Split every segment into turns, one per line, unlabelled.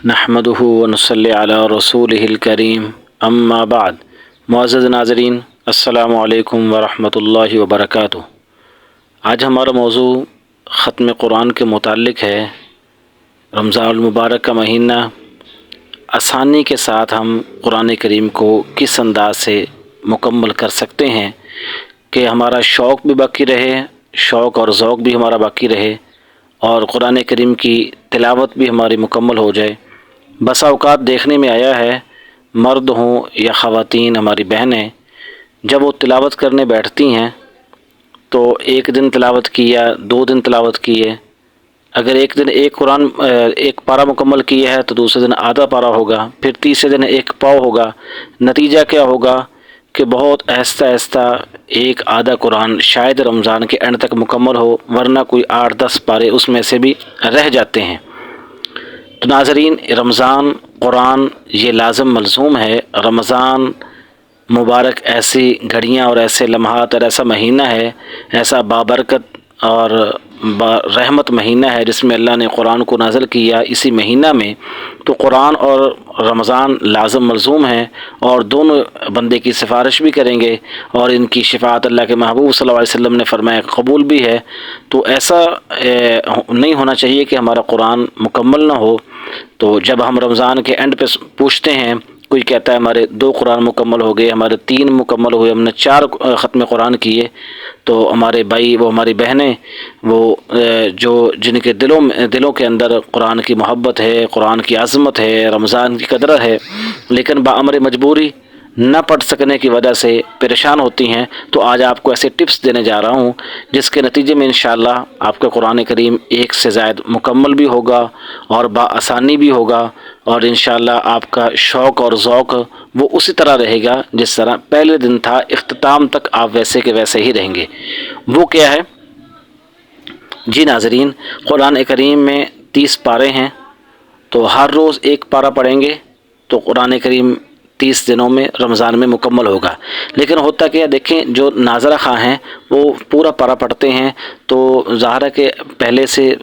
نحمدہ ونصلی علی رسولہ الکریم اما بعد۔ معزز ناظرین، السلام علیکم ورحمۃ اللہ وبرکاتہ۔ آج ہمارا موضوع ختم قرآن کے متعلق ہے۔ رمضان المبارک کا مہینہ، آسانی کے ساتھ ہم قرآن کریم کو کس انداز سے مکمل کر سکتے ہیں کہ ہمارا شوق بھی باقی رہے، شوق اور ذوق بھی ہمارا باقی رہے، اور قرآن کریم کی تلاوت بھی ہماری مکمل ہو جائے۔ بسا اوقات دیکھنے میں آیا ہے، مرد ہوں یا خواتین ہماری بہنیں، جب وہ تلاوت کرنے بیٹھتی ہیں تو ایک دن تلاوت کیا، 2 دن تلاوت کیے، اگر ایک دن ایک پارہ مکمل کیا ہے تو دوسرے دن آدھا پارہ ہوگا، پھر تیسرے دن ایک پاؤ ہوگا۔ نتیجہ کیا ہوگا کہ بہت آہستہ آہستہ ایک آدھا قرآن شاید رمضان کے اینڈ تک مکمل ہو، ورنہ کوئی 8-10 پارے اس میں سے بھی رہ جاتے ہیں۔ تو ناظرین، رمضان قرآن یہ لازم ملزوم ہے۔ رمضان مبارک ایسی گھڑیاں اور ایسے لمحات اور ایسا مہینہ ہے، ایسا بابرکت اور رحمت مہینہ ہے جس میں اللہ نے قرآن کو نازل کیا اسی مہینہ میں۔ تو قرآن اور رمضان لازم ملزوم ہیں، اور دونوں بندے کی سفارش بھی کریں گے، اور ان کی شفاعت اللہ کے محبوب صلی اللہ علیہ وسلم نے فرمایا قبول بھی ہے۔ تو ایسا نہیں ہونا چاہیے کہ ہمارا قرآن مکمل نہ ہو۔ تو جب ہم رمضان کے اینڈ پہ پوچھتے ہیں، کوئی کہتا ہے ہمارے 2 قرآن مکمل ہو گئے، ہمارے 3 مکمل ہوئے، ہم نے 4 ختم قرآن کیے، تو ہمارے بھائی، وہ ہماری بہنیں، وہ جن کے دلوں کے اندر قرآن کی محبت ہے، قرآن کی عظمت ہے، رمضان کی قدر ہے، لیکن بامر مجبوری نہ پڑھ سکنے کی وجہ سے پریشان ہوتی ہیں، تو آج آپ کو ایسے ٹپس دینے جا رہا ہوں جس کے نتیجے میں انشاءاللہ آپ کا قرآن کریم ایک سے زائد مکمل بھی ہوگا اور بآسانی بھی ہوگا، اور انشاءاللہ آپ کا شوق اور ذوق وہ اسی طرح رہے گا جس طرح پہلے دن تھا، اختتام تک آپ ویسے کے ویسے ہی رہیں گے۔ وہ کیا ہے؟ جی ناظرین، قرآن کریم میں 30 پارے ہیں، تو ہر روز ایک پارہ پڑھیں گے تو قرآن کریم 30 دنوں میں رمضان میں مکمل ہوگا۔ لیکن ہوتا کیا، دیکھیں جو ناظرہ خواہ ہیں وہ پورا پارہ پڑھتے ہیں، تو ظاہر ہے کہ پہلے سے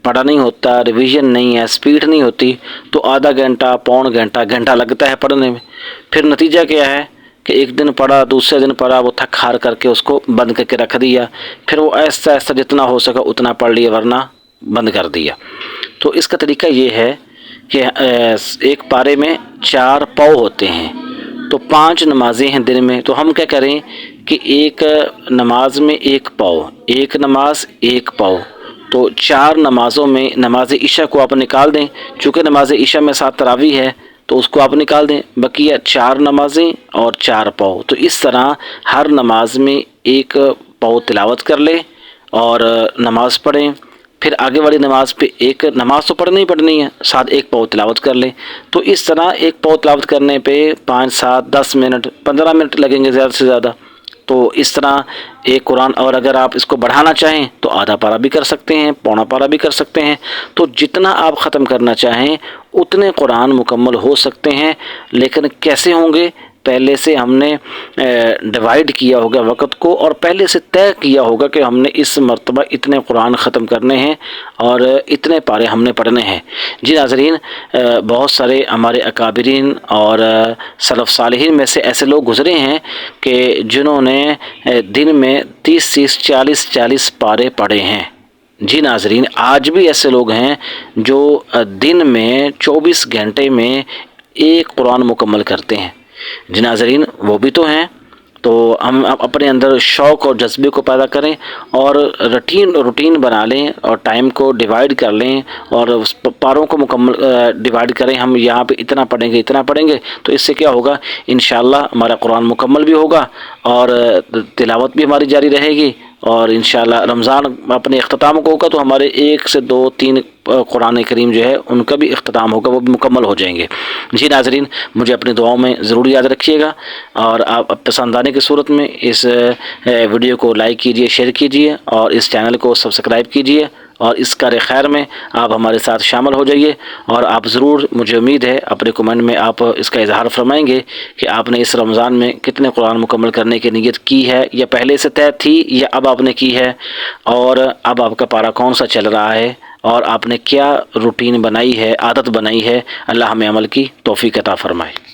پڑھا نہیں ہوتا، ریویژن نہیں ہے، سپیڈ نہیں ہوتی، تو آدھا گھنٹہ، پون گھنٹہ لگتا ہے پڑھنے میں۔ پھر نتیجہ کیا ہے کہ ایک دن پڑھا، دوسرے دن پڑھا، وہ تھک ہار کر کے اس کو بند کر کے رکھ دیا، پھر وہ آہستہ آہستہ جتنا ہو سکا اتنا پڑھ لیا، ورنہ بند کر دیا۔ تو اس کا طریقہ یہ ہے کہ ایک پارے میں 4 پاؤ ہوتے ہیں، تو 5 نمازیں ہیں دن میں، تو ہم کیا کریں کہ ایک نماز میں 1 پاؤ، ایک نماز 1 پاؤ، تو 4 نمازوں میں نماز عشاء کو آپ نکال دیں، چونکہ نماز عشاء میں 7 تراویح ہے تو اس کو آپ نکال دیں، بقیہ 4 نمازیں اور 4 پاؤ، تو اس طرح ہر نماز میں 1 پاؤ تلاوت کر لیں اور نماز پڑھیں۔ پھر آگے والی نماز پہ ایک نماز تو پڑھنی ہی پڑھنی ہے، ساتھ 1 پاؤ تلاوت کر لیں۔ تو اس طرح 1 پاؤ تلاوت کرنے پہ 5، 7، 10 منٹ، 15 منٹ لگیں گے زیادہ سے زیادہ۔ تو اس طرح ایک قرآن، اور اگر آپ اس کو بڑھانا چاہیں تو آدھا پارہ بھی کر سکتے ہیں، پونا پارہ بھی کر سکتے ہیں، تو جتنا آپ ختم کرنا چاہیں اتنے قرآن مکمل ہو سکتے ہیں۔ لیکن کیسے ہوں گے؟ پہلے سے ہم نے ڈیوائیڈ کیا ہوگا وقت کو، اور پہلے سے طے کیا ہوگا کہ ہم نے اس مرتبہ اتنے قرآن ختم کرنے ہیں اور اتنے پارے ہم نے پڑھنے ہیں۔ جی ناظرین، بہت سارے ہمارے اکابرین اور سلف صالحین میں سے ایسے لوگ گزرے ہیں کہ جنہوں نے دن میں 30، 40 پارے پڑھے ہیں۔ جی ناظرین، آج بھی ایسے لوگ ہیں جو دن میں 24 گھنٹے میں 1 قرآن مکمل کرتے ہیں۔ جی ناظرین، وہ بھی تو ہیں۔ تو ہم اپنے اندر شوق اور جذبے کو پیدا کریں اور روٹین بنا لیں، اور ٹائم کو ڈیوائیڈ کر لیں، اور اس پاروں کو مکمل ڈیوائیڈ کریں۔ ہم یہاں پہ اتنا پڑھیں گے تو اس سے کیا ہوگا؟ انشاءاللہ ہمارا قرآن مکمل بھی ہوگا اور تلاوت بھی ہماری جاری رہے گی، اور انشاءاللہ رمضان اپنے اختتام کو ہوگا تو ہمارے 1 سے 2، 3 قرآن کریم جو ہے ان کا بھی اختتام ہوگا، وہ بھی مکمل ہو جائیں گے۔ جی ناظرین، مجھے اپنی دعاؤں میں ضرور یاد رکھیے گا، اور آپ پسند آنے کی صورت میں اس ویڈیو کو لائک کیجئے، شیئر کیجئے، اور اس چینل کو سبسکرائب کیجئے، اور اس کار خیر میں آپ ہمارے ساتھ شامل ہو جائیے۔ اور آپ ضرور، مجھے امید ہے اپنے کمنٹ میں آپ اس کا اظہار فرمائیں گے کہ آپ نے اس رمضان میں کتنے قرآن مکمل کرنے کی نیت کی ہے، یا پہلے سے طے تھی، یا اب آپ نے کی ہے، اور اب آپ کا پارہ کون سا چل رہا ہے۔ اور آپ نے کیا روٹین بنائی ہے، عادت بنائی ہے، اللہ ہمیں عمل کی توفیق عطا فرمائے۔